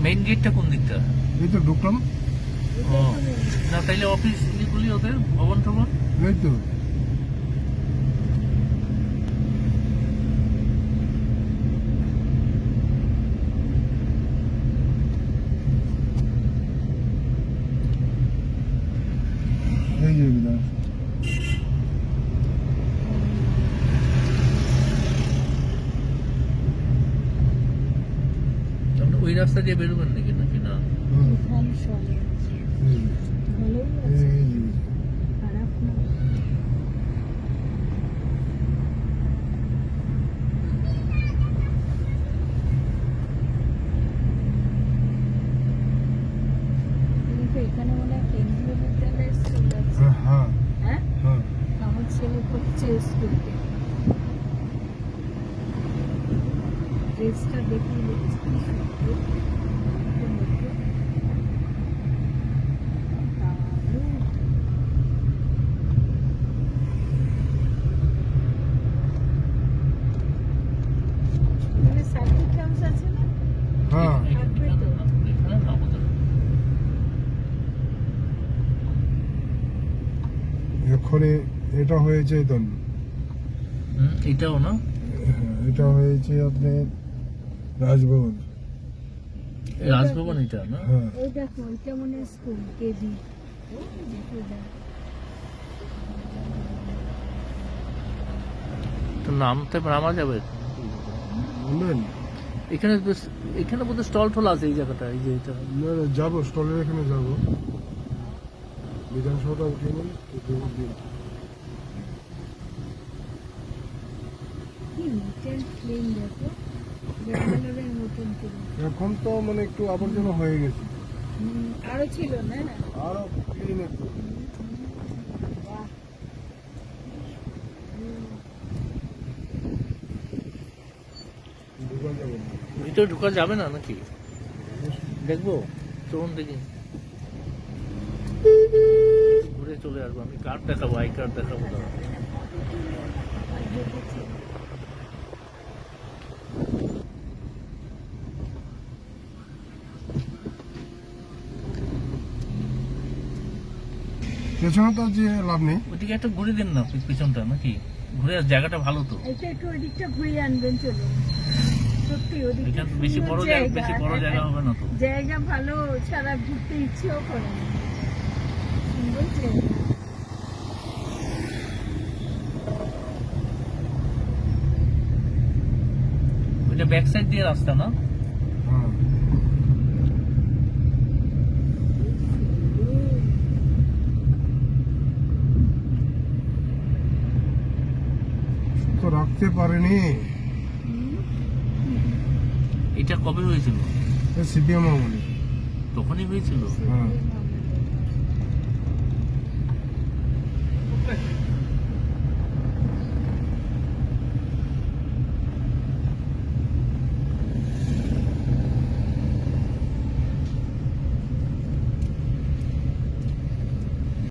Main গেটটা কোন দিকটা? এই তো ঢুকলাম। ও না, তাইলে অফিস গুলি ওদের ভবন টবন। এই তো এই যে বিধান। আপনি ওই রাস্তা দিয়ে বেরোবেন নাকি নাকি না? এই যে এখানে মনে হয় কেন্দ্রীয় বিদ্যালয়ের স্কুল আছে। হ্যাঁ হ্যাঁ, হ্যাঁ আমার ছেলে পড়ছে স্কুলতে। ড্রেসটা দেখি কি সুন্দর। দারুণ। এখানে সার্কিট হাউস আছে না? হ্যাঁ এখানে না বোধহয়। এক্ষণে এটা হয়েছে তো, এটাও না? এটা হয়েছে আপনার রাজভবন। রাজভবন এটা না? হ্যাঁ ওই দেখো, ওইটা মনে হয় স্কুল কেবি। তো নামা যাবে বললেন? এখানে? এখানে বোধহয় স্টল টল আছে এই জায়গাটা, এই যে এটা। না না, যাবো স্টলের এখানে যাবো, বিধানসভাটা উঠিয়ে নিই। কি নিটেন ক্লিন দেখো, ব্যাঙ্গালোরের মতন করে। এখন তো মানে একটু আবর্জনা হয়ে গেছে, আরো ছিল না? আরো ক্লিন একটু। বাহ। ঢুকা যাবে না। ভিতরে ঢোকা যাবে না নাকি? দেখবো, চলুন দেখি। ঘুরে চলে আসবো, আমি কার্ড দেখাবো, আই কার্ড দেখাবো দাঁড়া। পেছনে তো যে লাভ নেই। ওইদিকে একটা ঘুরে দিন না, পিছনটা নাকি ঘুরে জায়গাটা ভালো তো। এটা একটু ওইদিকটা ঘুরিয়ে আনবেন, চলুন। সত্যি ওদিকটা এখানে তো বেশি বড় জায়গা, বেশি বড় জায়গা হবে না তো। জায়গা ভালো, ছাড়া ঘুরতে ইচ্ছেও করে না। সুন্দর জায়গা। ওইটা ব্যাক সাইড দিয়ে রাস্তা না? হ্যাঁ তো রাখতে পারেনি। এটা কবে হয়েছিল? সিপিএম আমলে। তখনই হয়েছিল। হ্যাঁ